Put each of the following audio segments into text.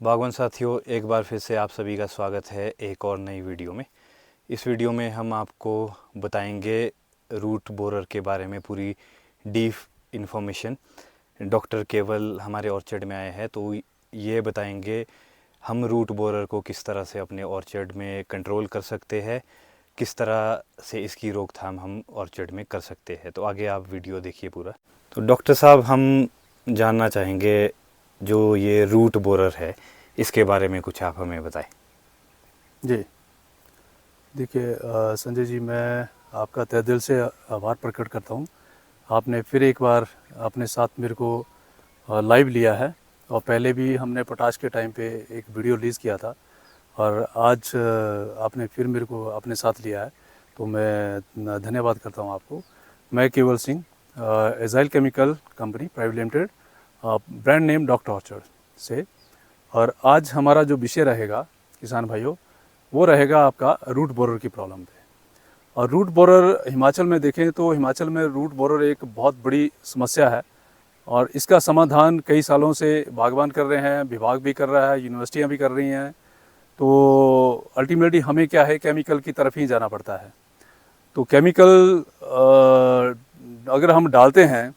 बागवान साथियों, एक बार फिर से आप सभी का स्वागत है एक और नई वीडियो में। इस वीडियो में हम आपको बताएंगे रूट बोरर के बारे में पूरी डीप इन्फॉर्मेशन। डॉक्टर केवल हमारे ऑर्चर्ड में आए हैं तो ये बताएंगे हम रूट बोरर को किस तरह से अपने ऑर्चर्ड में कंट्रोल कर सकते हैं, किस तरह से इसकी रोकथाम हम ऑर्चर्ड में कर सकते हैं। तो आगे आप वीडियो देखिए पूरा। तो डॉक्टर साहब, हम जानना चाहेंगे जो ये रूट बोरर है इसके बारे में कुछ आप हमें बताएं। जी देखिए संजय जी, मैं आपका तहे दिल से आभार प्रकट करता हूँ। आपने फिर एक बार अपने साथ मेरे को लाइव लिया है और पहले भी हमने पोटाश के टाइम पे एक वीडियो रिलीज़ किया था और आज आपने फिर मेरे को अपने साथ लिया है, तो मैं धन्यवाद करता हूँ आपको। मैं केवल Singh, agile chemical company private limited, brand name doctor orchard से। और आज हमारा जो विषय रहेगा किसान भाइयों, वो रहेगा आपका रूट बोरर की प्रॉब्लम पे। और रूट बोरर हिमाचल में देखें तो हिमाचल में रूट बोरर एक बहुत बड़ी समस्या है और इसका समाधान कई सालों से बागवान कर रहे हैं, विभाग भी कर रहा है, यूनिवर्सिटियाँ भी कर रही हैं। तो अल्टीमेटली हमें क्या है, केमिकल की तरफ ही जाना पड़ता है। तो केमिकल अगर हम डालते हैं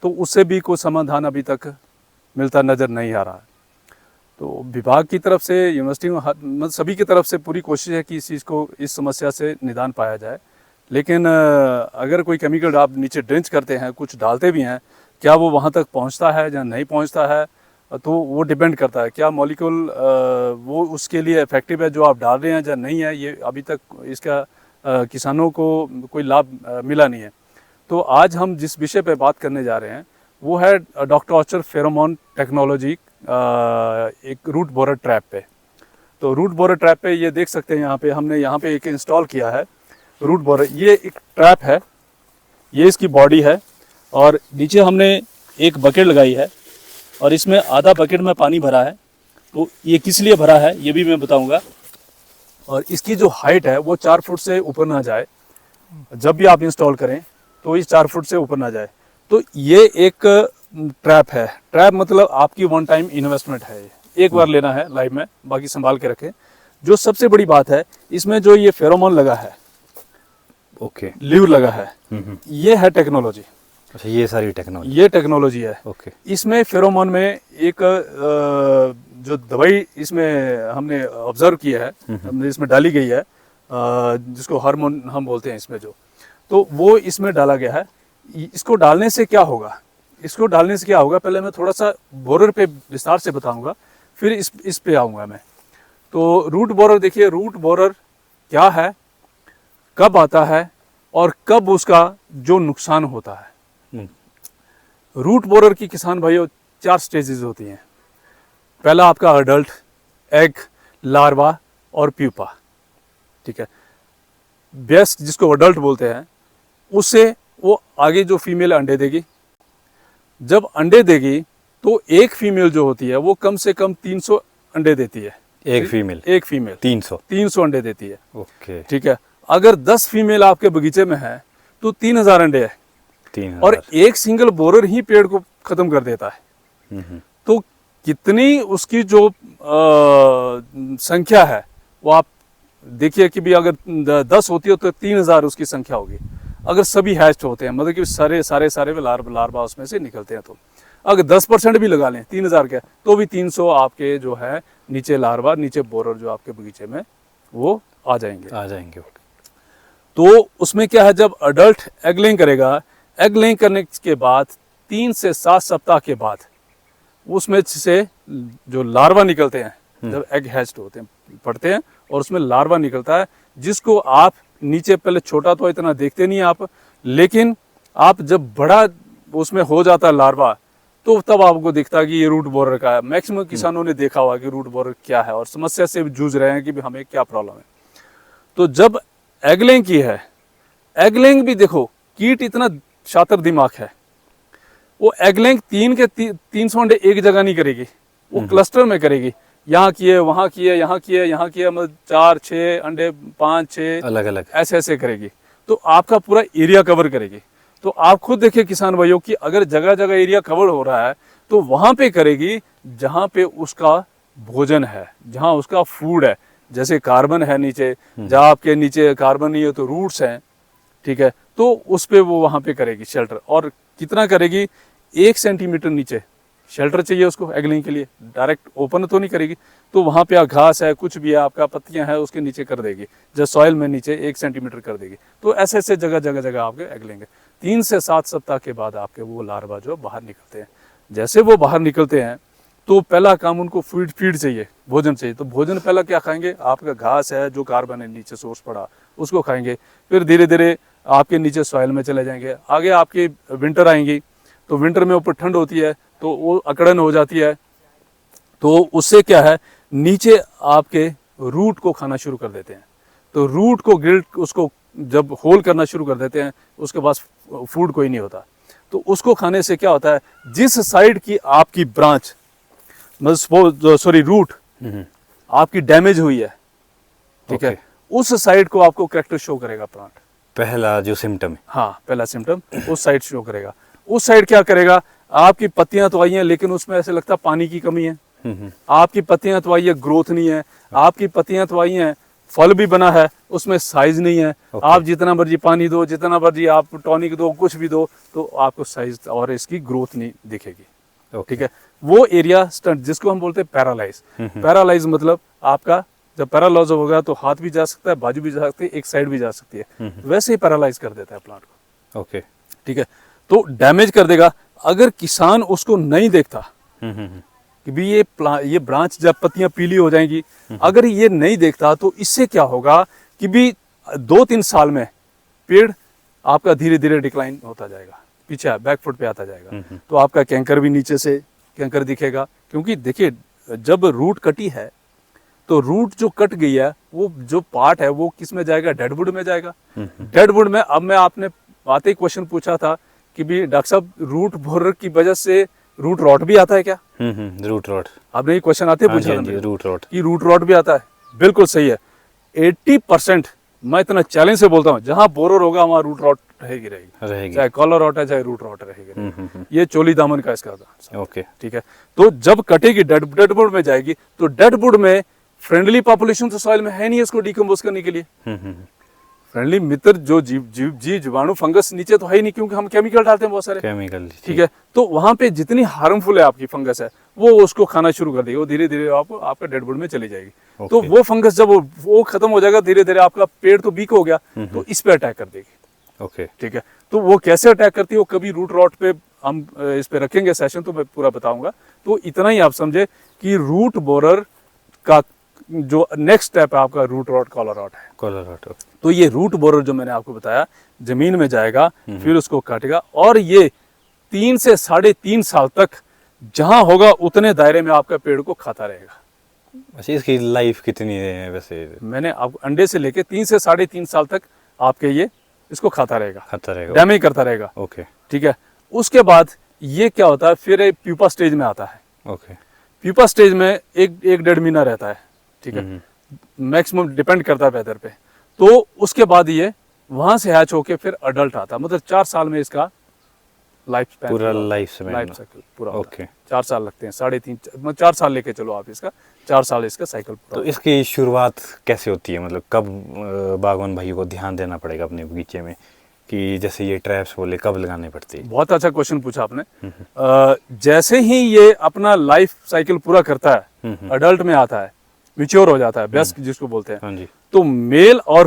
तो उससे भी कोई समाधान अभी तक मिलता नज़र नहीं आ रहा है। तो विभाग की तरफ से, यूनिवर्सिटी सभी की तरफ से पूरी कोशिश है कि इस चीज़ को, इस समस्या से निदान पाया जाए। लेकिन अगर कोई केमिकल आप नीचे ड्रेंच करते हैं, कुछ डालते भी हैं, क्या वो वहाँ तक पहुँचता है या नहीं पहुँचता है, तो वो डिपेंड करता है क्या मॉलिक्यूल वो उसके लिए इफेक्टिव है जो आप डाल रहे हैं या नहीं है। ये अभी तक इसका किसानों को कोई लाभ मिला नहीं है। तो आज हम जिस विषय पे बात करने जा रहे हैं वो है डॉक्टर ऑर्चर्ड फेरोमोन टेक्नोलॉजी एक रूट बोरर ट्रैप पे। तो रूट बोरर ट्रैप पे ये देख सकते हैं, हमने यहाँ पे एक इंस्टॉल किया है रूट बोरर। ये एक ट्रैप है, ये इसकी बॉडी है और नीचे हमने एक बकेट लगाई है और इसमें आधा बकेट में पानी भरा है। तो ये किस लिए भरा है ये भी मैं बताऊंगा। और इसकी जो हाइट है वो 4 फुट से ऊपर ना जाए, जब भी आप इंस्टॉल करें तो इस 4 फुट से ऊपर ना जाए। तो ये एक ट्रैप है। ट्रैप मतलब आपकी वन टाइम इन्वेस्टमेंट है, एक बार लेना है लाइफ में, बाकी संभाल के रखें। जो सबसे बड़ी बात है, इसमें जो ये फेरोमोन लगा है, ओके, ल्यूर लगा है, ये है टेक्नोलॉजी। अच्छा, ये सारी टेक्नोलॉजी, ये टेक्नोलॉजी है। ओके। इसमें फेरोमोन में एक जो दवाई इसमें हमने ऑब्जर्व किया है, हमने इसमें डाली गई है, जिसको हार्मोन हम बोलते हैं इसमें जो, तो वो इसमें डाला गया है। इसको डालने से क्या होगा, पहले मैं थोड़ा सा बोरर पे विस्तार से बताऊंगा, फिर इस पे आऊंगा मैं। तो रूट बोरर देखिए, रूट बोरर क्या है, कब आता है और कब उसका जो नुकसान होता है। रूट बोरर की किसान भाइयों 4 स्टेजेस होती हैं। पहला आपका अडल्ट, एग, लार्वा और प्यूपा, ठीक है। बेस्ट जिसको अडल्ट बोलते हैं, उससे वो आगे जो फीमेल अंडे देगी। जब अंडे देगी तो एक फीमेल जो होती है वो कम से कम 300 अंडे देती है। एक फीमेल 300 अंडे देती है, ओके, ठीक है। अगर 10 फीमेल आपके बगीचे में है तो 3000 अंडे है, 3000। और एक सिंगल बोरर ही पेड़ को खत्म कर देता है। तो कितनी उसकी जो संख्या है वो आप देखिए कि भी अगर 10 होती है तो 3000 उसकी संख्या होगी। अगर सभी हैच्ड होते हैं, मतलब कि सारे में लार्वा उसमें से निकलते हैं, तो अगर 10% भी लगा लें 3000 के, तो भी 300 आपके जो है नीचे लार्वा, नीचे बोरर जो आपके बगीचे में वो आ जाएंगे। तो उसमें क्या है, जब अडल्ट एग लेइंग करेगा, एग लेइंग करने के बाद 3 से 7 सप्ताह के बाद उसमें से जो लार्वा निकलते हैं, जब एग हैच्ड होते हैं, पड़ते हैं और उसमें लार्वा निकलता है, जिसको आप नीचे, पहले छोटा तो इतना देखते नहीं आप, लेकिन आप जब बड़ा उसमें हो जाता है लार्वा, तो तब आपको दिखता है कि ये रूट बोरर का है। मैक्सिमम किसानों ने देखा हुआ कि रूट बोरर क्या है और समस्या से जूझ रहे हैं कि भी हमें क्या प्रॉब्लम है। तो जब एगलेंग की है, एगलेंग भी देखो, कीट इतना शातिर दिमाग है, वो एगलेंग 300 अंडे एक जगह नहीं करेगी, वो क्लस्टर में करेगी। यहाँ किए, वहाँ किए, यहाँ किए, यहाँ किए, मतलब 4, 6 अंडे, 5, 6 अलग ऐसे करेगी। तो आपका पूरा एरिया कवर करेगी। तो आप खुद देखिए किसान भाइयों कि अगर जगह जगह एरिया कवर हो रहा है तो वहां पे करेगी जहां पे उसका भोजन है, जहाँ उसका फूड है, जैसे कार्बन है नीचे, जहाँ आपके नीचे कार्बन नहीं है तो रूट्स हैं, ठीक है, तो उस पे वो वहाँ पे करेगी शेल्टर। और कितना करेगी, 1 सेंटीमीटर नीचे शेल्टर चाहिए उसको एगलिंग के लिए, डायरेक्ट ओपन तो नहीं करेगी। तो वहाँ पे घास है, कुछ भी है, आपका पत्तियां है, उसके नीचे कर देगी, जब सॉइल में नीचे 1 सेंटीमीटर कर देगी। तो ऐसे ऐसे जगह जगह जगह आपके एगलिंग है। 3 से 7 सप्ताह के बाद आपके वो लार्वा जो बाहर निकलते हैं। जैसे वो बाहर निकलते हैं तो पहला काम उनको फीड चाहिए, भोजन चाहिए। तो भोजन पहला क्या खाएंगे, आपका घास है, जो कार्बन है नीचे सोर्स पड़ा उसको खाएंगे। फिर धीरे धीरे आपके नीचे सॉइल में चले जाएंगे। आगे आपकी विंटर आएंगी, तो विंटर में ऊपर ठंड होती है तो वो अकड़न हो जाती है, तो उससे क्या है, नीचे आपके रूट को खाना शुरू कर देते हैं। तो रूट को उसको जब होल करना शुरू कर देते हैं, उसके पास फूड कोई नहीं होता। तो उसको खाने से क्या होता है, जिस साइड की आपकी ब्रांच रूट आपकी डैमेज हुई है, ठीक है, उस साइड को आपको कैरेक्टर शो करेगा प्लांट। पहला जो सिम्टम है, हाँ, पहला सिम्टम उस साइड शो करेगा। उस साइड क्या करेगा, आपकी पत्तियां तो आई हैं लेकिन उसमें ऐसे लगता है पानी की कमी है। आपकी पत्तियां तो आई है, ग्रोथ नहीं है। आपकी पत्तियां तो आई हैं, फल भी बना है, उसमें साइज नहीं है। आप जितना मर्जी पानी दो, जितना मर्जी आप टॉनिक दो, कुछ भी दो, तो आपको साइज और इसकी ग्रोथ नहीं दिखेगी। ठीक है, वो एरिया स्टंट जिसको हम बोलते हैं पैरालाइज। पैरालाइज मतलब आपका जब पैरालाइज होगा तो हाथ भी जा सकता है, बाजू भी जा सकती है, एक साइड भी जा सकती है, वैसे ही पैरालाइज कर देता है प्लांट को। ओके, ठीक है, तो डैमेज कर देगा। अगर किसान उसको नहीं देखता कि भी ये ब्रांच जब पत्तियां पीली हो जाएंगी, अगर ये नहीं देखता तो इससे क्या होगा कि भी 2-3 साल में पेड़ आपका धीरे धीरे डिक्लाइन होता जाएगा, पीछे बैकफुट पे आता जाएगा। तो आपका कैंकर भी नीचे से कैंकर दिखेगा, क्योंकि देखिए जब रूट कटी है तो रूट जो कट गई है वो जो पार्ट है वो किस में जाएगा, डेडवुड में जाएगा। डेडवुड में अब मैं आपने आते ही क्वेश्चन पूछा था कि भी डॉक्टर साहब रूट बोरर की वजह से रूट रॉट भी आता है क्या? रूट रॉट आपने ये क्वेश्चन आते पूछा रूट रॉट कि रूट रॉट भी आता है। बिल्कुल सही है, 80% मैं इतना चैलेंज से बोलता हूँ, जहां बोरर होगा वहां रूट रॉट रहेगी, चाहे कॉलर रॉट है चाहे रूट रॉट रहेगी। ये चोली दामन का इसका था। ओके, ठीक है, तो जब कटेगी डेडवुड में जाएगी, तो डेडवुड में फ्रेंडली पॉपुलेशन तो सॉइल में है नहीं इसको डिकम्पोज करने के लिए। फ्रेंडली मित्र जो जीव जीवाणु फंगस नीचे तो है ही नहीं, क्योंकि हम केमिकल डालते हैं बहुत सारे केमिकल। ठीक है, तो वहां पे जितनी हार्मफुल है आपकी फंगस है वो उसको खाना शुरू कर देगी, वो धीरे धीरे आपका डेडवुड में चली जाएगी। तो वो फंगस जब वो खत्म हो जाएगा, धीरे धीरे आपका पेड़ तो वीक हो गया, तो इस पे अटैक कर देगी। ओके, ठीक है, तो वो कैसे अटैक करती है वो कभी रूट रॉट पे हम इस पे रखेंगे सेशन, तो मैं पूरा बताऊंगा। तो इतना ही आप समझे कि रूट बोरर का जो नेक्स्ट स्टेप है आपका रूट रॉट कॉलर रॉट है। कॉलर रॉट, तो ये रूट बोरर जो मैंने आपको बताया जमीन में जाएगा, फिर उसको काटेगा, और ये 3 से 3.5 साल तक जहां होगा उतने दायरे में आपका पेड़ को खाता रहेगा। अच्छा, इसकी लाइफ कितनी है वैसे? मैंने आपको अंडे से लेके 3 से 3.5 साल तक आपके ये इसको खाता रहेगा, डैमेज करता रहेगा। ओके, ठीक है, उसके बाद ये क्या होता है, फिर प्यूपा स्टेज में आता है। ओके, प्यूपा स्टेज में एक 1.5 महीना रहता है। ठीक है, मैक्सिमम डिपेंड करता है वेदर पे। तो उसके बाद ये वहां से हैच होके फिर अडल्ट आता है, मतलब 4 साल में इसका लाइफ स्पैन पूरा लाइफ साइकिल पूरा होता ओके है। 4 साल लगते हैं, 3.5 4 साल लेके चलो आप इसका, 4 साल इसका साइकिल पूरा। तो इसकी शुरुआत कैसे होती है, मतलब कब बागवान भाइयों को ध्यान देना पड़ेगा अपने बगीचे में, कि जैसे ये ट्रैप्स बोले कब लगाने पड़ती है? बहुत अच्छा क्वेश्चन पूछा आपने। जैसे ही ये अपना लाइफ साइकिल पूरा करता है, अडल्ट में आता है, मैच्योर हो जाता है, बेस्ट जिसको बोलते हैं, हाँ जी, तो मेल और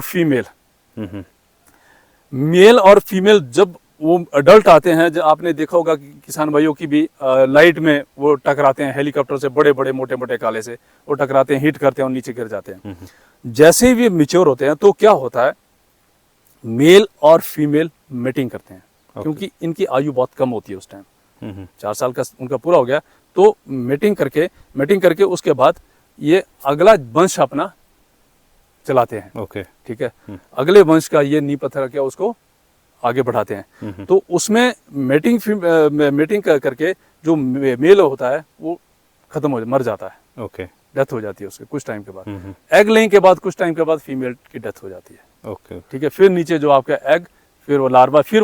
फीमेल जब वो अडल्ट आते हैं, जब आपने देखा होगा कि किसान भाइयों की भी लाइट में वो टकराते हैं, हेलीकॉप्टर से बड़े बड़े मोटे मोटे काले से वो टकराते हैं, हिट करते हैं और नीचे गिर जाते हैं। जैसे ही वे मैच्योर होते हैं तो क्या होता है, मेल और फीमेल मीटिंग करते हैं, क्योंकि इनकी आयु बहुत कम होती है उस टाइम। 4 साल का उनका पूरा हो गया, तो मीटिंग करके उसके बाद ये अगला वंश अपना चलाते हैं। ओके, ठीक है, अगले वंश का ये नींव पत्थर क्या उसको आगे बढ़ाते हैं। तो उसमें मीटिंग करके जो मेल होता है वो खत्म हो मर जाता है। ओके, डेथ हो जाती है उसके कुछ टाइम के बाद। एग लेइंग के बाद कुछ टाइम के बाद फीमेल की डेथ हो जाती है। ओके, ठीक है, फिर नीचे जो आपका एग, फिर वो लार्वा, फिर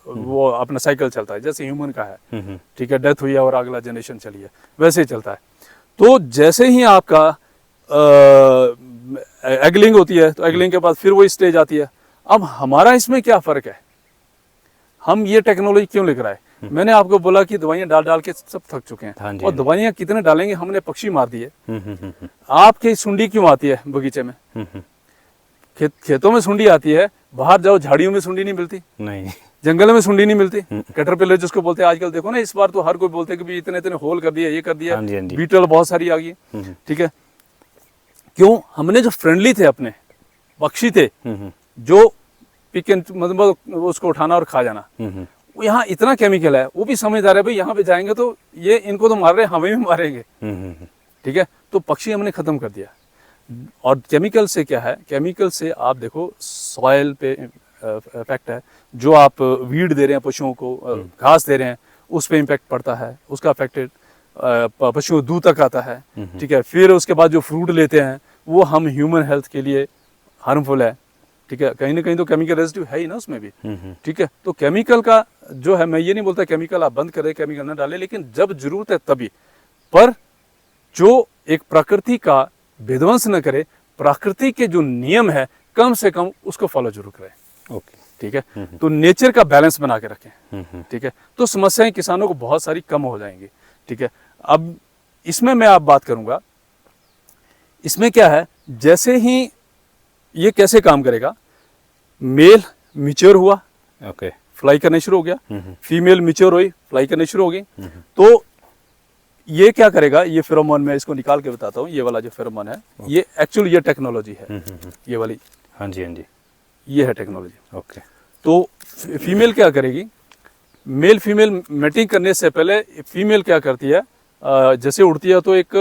वो अपना साइकिल चलता है जैसे ह्यूमन का है। ठीक है, डेथ हुई है और अगला जनरेशन चली है, वैसे ही चलता है। तो जैसे ही आपका एगलिंग होती है तो एगलिंग के बाद फिर वो स्टेज आती है। अब हमारा इसमें क्या फ़र्क है, हम ये टेक्नोलॉजी क्यों लेकर आए? मैंने आपको बोला कि दवाइयाँ डाल डाल के सब थक चुके हैं, हाँ जी, और दवाइयाँ कितने डालेंगे, हमने पक्षी मार दिए। हम्म। आपकी सुंडी क्यों आती है बगीचे में? खेतों में सुंडी आती है, बाहर जाओ झाड़ियों में सुंडी नहीं मिलती, नहीं, जंगल में सुंडी नहीं मिलती। कैटरपिलर जिसको बोलते हैं आजकल, देखो ना इस बार तो हर कोई बोलते हैं कि भी इतने इतने होल कर दिया, ये कर दिया, हाँ जी, हाँ जी। बीटल बहुत सारी आ गई। ठीक है, क्यों? हमने जो फ्रेंडली थे अपने पक्षी थे, जो पिक एंड मतलब उसको उठाना और खा जाना, वो यहाँ इतना केमिकल है, वो भी समझदार है भाई यहाँ पे जाएंगे तो ये इनको तो मार रहे हैं, हमें भी मारेंगे। ठीक है, तो पक्षी हमने खत्म कर दिया। और केमिकल से क्या है, केमिकल से आप देखो सॉइल पे इफेक्ट है, जो आप वीड दे रहे हैं पशुओं को, घास दे रहे हैं, उस पे इम्पैक्ट पड़ता है, उसका अफेक्टेड पशु दूध तक आता है। ठीक है, फिर उसके बाद जो फ्रूट लेते हैं वो हम ह्यूमन हेल्थ के लिए हार्मफुल है। ठीक है, कहीं ना कहीं तो केमिकल रेजिड्यू है ही ना उसमें भी। ठीक है, तो केमिकल का जो है, मैं ये नहीं बोलता केमिकल आप बंद करें, केमिकल ना डालें, लेकिन जब जरूरत है तभी, पर जो एक प्रकृति का विध्वंस न करे, प्रकृति के जो नियम है कम से कम उसको फॉलो जरूर करें। ओके, ठीक है, तो नेचर का बैलेंस बना के रखें। ठीक है, तो समस्याएं किसानों को बहुत सारी कम हो जाएंगी। ठीक है, अब इसमें मैं आप बात करूंगा, इसमें क्या है, जैसे ही ये कैसे काम करेगा, मेल मिच्योर हुआ, ओके, फ्लाई करने शुरू हो गया, फीमेल मिच्योर हुई, फ्लाई करने शुरू हो गई, तो ये क्या करेगा, ये फेरोमोन, मैं इसको निकाल के बताता हूँ, ये वाला जो फेरोमोन है, ये एक्चुअली ये टेक्नोलॉजी है, ये वाली, हाँ जी, हाँ जी, ये है टेक्नोलॉजी। ओके, तो फीमेल क्या करेगी, मेल फीमेल मैटिंग करने से पहले फीमेल क्या करती है, जैसे उड़ती है तो एक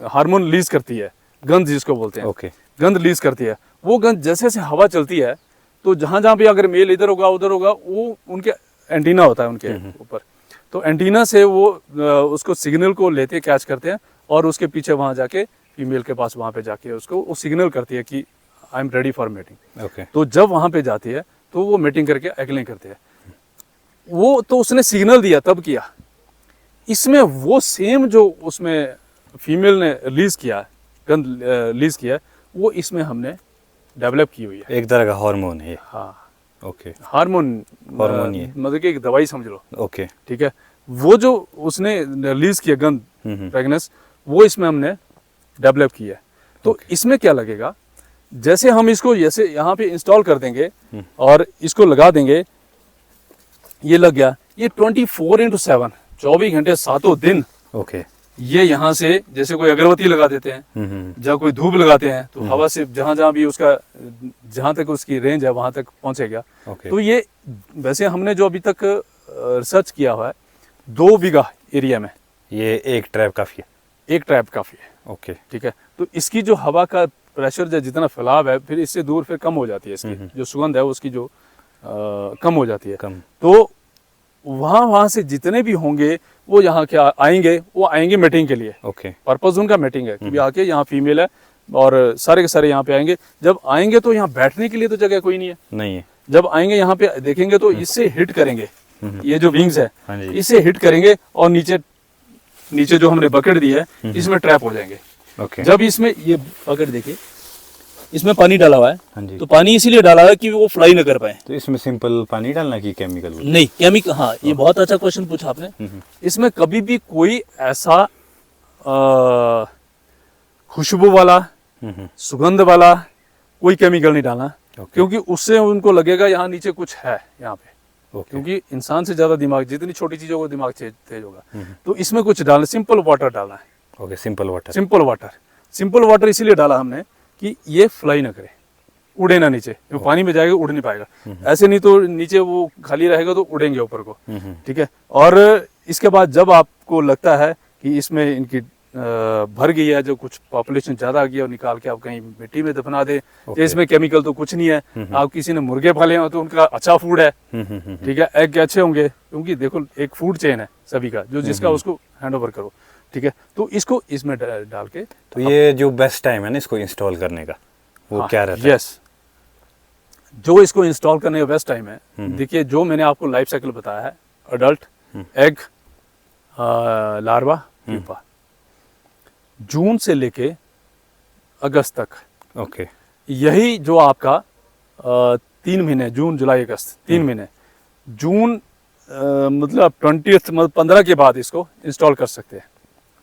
हार्मोन रिलीज करती है, गंध जिसको बोलते हैं, ओके, गंध रिलीज करती है। वो गंध जैसे जैसे हवा चलती है तो जहां जहां भी अगर मेल इधर होगा उधर होगा, वो उनके एंटीना होता है उनके ऊपर, तो एंटीना से वो उसको सिग्नल को लेते कैच करते हैं, और उसके पीछे वहां जाके फीमेल के पास वहां पे जाके उसको वो सिग्नल करती है कि I am ready for mating. Okay, तो जब वहां पे जाती है तो वो मीटिंग करके एगलिंग करते हैं। वो तो उसने सिग्नल दिया तब किया। इसमें वो सेम जो उसमें फीमेल ने रिलीज किया, गंध रिलीज किया, वो इसमें हमने डेवलप की हुई है। एक तरह का हार्मोन है ये। हाँ, ओके, हार्मोन हार्मोन ही है। मतलब कि एक दवाई समझ लो। ओके, ठीक है, वो जो उसने रिलीज किया गंध फ्रेगनेंस, वो इसमें हमने डेवलप की है। तो इसमें क्या लगेगा, जैसे हम इसको जैसे यहाँ पे इंस्टॉल कर देंगे और इसको लगा देंगे, ये लग गया, ये 24/7 24 घंटे 7 दिन ओके, ये यहाँ से, जैसे कोई अगरबत्ती लगा देते हैं, जहाँ कोई धूप लगाते हैं, तो हवा से जहाँ जहाँ भी उसका, जहाँ तक उसकी रेंज है वहां तक पहुंचेगा। ओके, तो ये वैसे हमने जो अभी तक रिसर्च किया हुआ है, 2 बीघा एरिया में ये एक ट्रैप काफी है। एक ट्रैप काफी है। ओके, ठीक है, तो इसकी जो हवा का प्रेशर जो जितना फैलाव है, फिर इससे दूर फिर कम हो जाती है, इसकी जो सुगंध है उसकी जो कम हो जाती है। कम, तो वहां से जितने भी होंगे वो यहाँ क्या आएंगे, वो आएंगे मीटिंग के लिए। ओके, पर्पज उनका मीटिंग है कि आके यहाँ फीमेल है और सारे के सारे यहाँ पे आएंगे। जब आएंगे तो यहाँ बैठने के लिए तो जगह कोई नहीं है। नहीं है। जब आएंगे यहाँ पे देखेंगे तो इससे हिट करेंगे, ये जो विंग्स है हाँ जी, इससे हिट करेंगे, और नीचे नीचे जो हमने बकेट दी है इसमें ट्रैप हो जाएंगे। ओके, जब इसमें ये बकेट देखिए, इसमें पानी डाला हुआ है, हाँ जी, तो पानी इसीलिए डाला है कि वो फ्लाई न कर पाए। तो इसमें सिंपल पानी डालना कि केमिकल? नहीं, केमिकल, हाँ, ये बहुत अच्छा क्वेश्चन पूछा आपने। इसमें कभी भी कोई ऐसा खुशबू वाला, सुगंध वाला कोई केमिकल नहीं डालना, क्योंकि उससे उनको लगेगा यहाँ नीचे कुछ है यहाँ पे। ओके, क्योंकि इंसान से ज्यादा दिमाग, जितनी छोटी चीजों को दिमाग तेज होगा। तो इसमें कुछ डालना, सिंपल वाटर डालना है। Okay, simple water, simple water, simple water इसीलिए डाला हमने कि ये फ्लाई ना करे, उड़े ना नीचे, जो पानी में जाएगा उड़ नहीं पाएगा। ऐसे नहीं तो नीचे वो खाली रहेगा तो उड़ेंगे ऊपर को। ठीक है, और इसके बाद जब आपको लगता है कि इसमें इनकी भर गई है, जो कुछ पॉपुलेशन ज्यादा आ गई है, और निकाल के आप कहीं मिट्टी में दफना दे, इसमें केमिकल तो कुछ नहीं है। आप किसी ने मुर्गे पाले हो तो उनका अच्छा फूड है। ठीक है, एग अच्छे होंगे, क्योंकि देखो एक फूड चेन है सभी का, जो जिसका उसको हैंड ओवर करो। ठीक है, तो इसको इसमें डाल के, तो ये जो बेस्ट टाइम है ना इसको इंस्टॉल करने का, वो क्या रहता है? यस, जो इसको इंस्टॉल करने का बेस्ट टाइम है, देखिए जो मैंने आपको लाइफ साइकिल बताया है, अडल्ट, एग, लार्वा प्यूपा। जून से लेके अगस्त तक ओके। यही जो आपका 3 महीने, जून जुलाई अगस्त 3 महीने, जून मतलब 20 मतलब 15 के बाद इसको इंस्टॉल कर सकते हैं,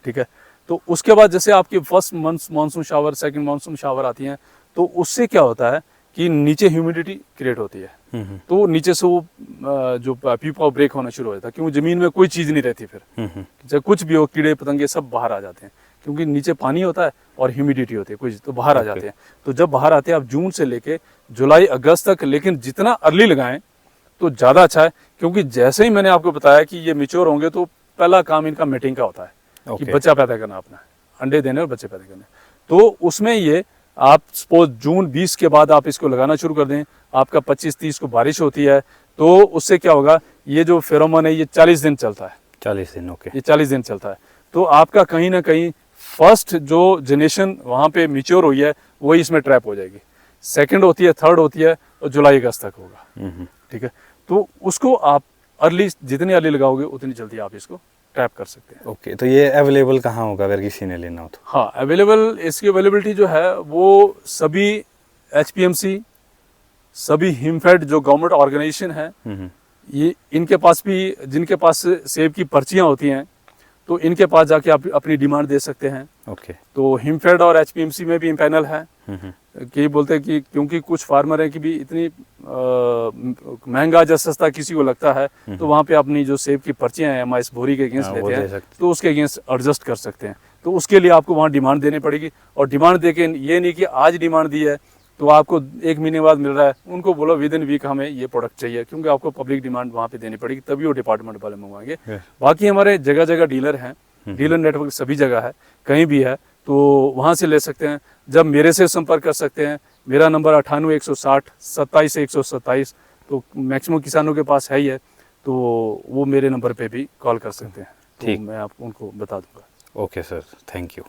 ठीक है। तो उसके बाद जैसे आपकी first month monsoon shower, second monsoon shower आती हैं, तो उससे क्या होता है कि नीचे ह्यूमिडिटी क्रिएट होती है, तो नीचे से वो जो प्यूपा ब्रेक होना शुरू हो जाता है, क्योंकि जमीन में कोई चीज़ नहीं रहती फिर, जब कुछ भी हो, कीड़े पतंगे सब बाहर आ जाते हैं, क्योंकि नीचे पानी होता है और ह्यूमिडिटी होती है कुछ, तो बाहर आ जाते हैं। तो जब बाहर आते हैं आप जून से लेके जुलाई अगस्त तक, लेकिन जितना अर्ली लगाएं तो ज़्यादा अच्छा है, क्योंकि जैसे ही मैंने आपको बताया कि ये मेच्योर होंगे तो पहला काम इनका मेटिंग का होता है कि बच्चा पैदा करना अपना, अंडे देने और बच्चे पैदा करने। तो उसमें ये आप सपोज जून 20 के बाद आप इसको लगाना शुरू कर दें, आपका 25-30 को बारिश होती है, तो उससे क्या होगा, ये जो फेरोमोन है ये 40 दिन चलता है। 40 दिन, ओके। ये 40 दिन चलता है, तो आपका कहीं ना कहीं फर्स्ट जो जनरेशन वहाँ पे मिच्योर हुई है वही इसमें ट्रैप हो जाएगी, सेकंड होती है, थर्ड होती है, और जुलाई अगस्त तक होगा, ठीक है। तो उसको आप अर्ली, जितनी अर्ली लगाओगे उतनी जल्दी आप इसको ट्रैप कर सकते हैं। ओके, तो ये अवेलेबल कहाँ होगा अगर किसी ने लेना हो तो? हाँ, अवेलेबल, इसकी अवेलेबिलिटी जो है वो सभी HPMC, सभी हिमफेड जो गवर्नमेंट ऑर्गेनाइजेशन है, ये इनके पास भी, जिनके पास सेब की पर्चियाँ होती हैं, तो इनके पास जाके आप अपनी डिमांड दे सकते हैं। ओके। तो हिमफेड और HPMC में भी पैनल है कि बोलते हैं कि क्योंकि कुछ फार्मर है कि भी इतनी महंगा या सस्ता किसी को लगता है, तो वहाँ पे अपनी जो सेब की पर्चियाँ हैं MIS बोरी के अगेंस्ट लेते हैं, तो उसके अगेंस्ट एडजस्ट कर सकते हैं। तो उसके लिए आपको वहाँ डिमांड देनी पड़ेगी, और डिमांड दे के ये नहीं कि आज डिमांड दी है तो आपको 1 महीने बाद मिल रहा है, उनको बोलो विद इन वीक हमें ये प्रोडक्ट चाहिए, क्योंकि आपको पब्लिक डिमांड वहाँ पे देनी पड़ेगी, तभी वो डिपार्टमेंट वाले मंगवाएंगे। बाकी हमारे जगह जगह डीलर हैं, डीलर नेटवर्क सभी जगह है, कहीं भी है तो वहाँ से ले सकते हैं। जब मेरे से संपर्क कर सकते हैं, मेरा नंबर 98 160 27 127, तो मैक्सिमम किसानों के पास है ही है, तो वो मेरे नंबर पे भी कॉल कर सकते हैं, तो मैं आपको उनको बता दूंगा। Okay sir, thank you.